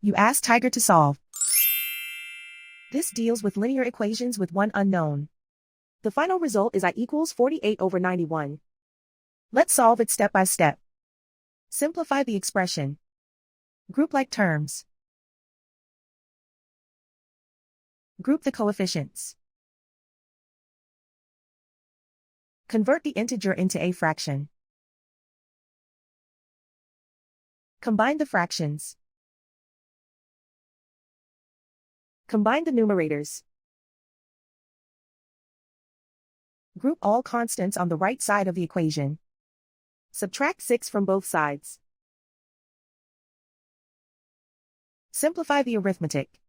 You ask Tiger to solve. This deals with linear equations with one unknown. The final result is I equals 48 over 91. Let's solve it step by step. Simplify the expression. Group like terms. Group the coefficients. Convert the integer into a fraction. Combine the fractions. Combine the numerators. Group all constants on the right side of the equation. Subtract 6 from both sides. Simplify the arithmetic.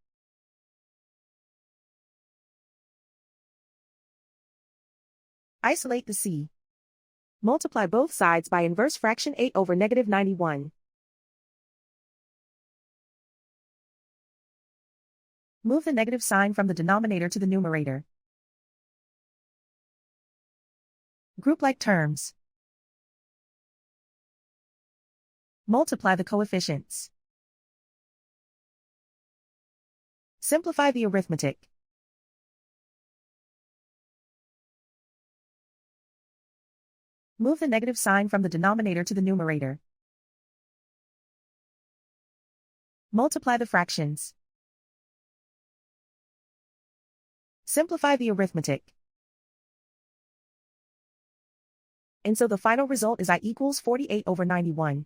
Isolate the c. Multiply both sides by inverse fraction 8 over negative 91. Move the negative sign from the denominator to the numerator. Group like terms. Multiply the coefficients. Simplify the arithmetic. Move the negative sign from the denominator to the numerator. Multiply the fractions. Simplify the arithmetic. And so the final result is I equals 48 over 91.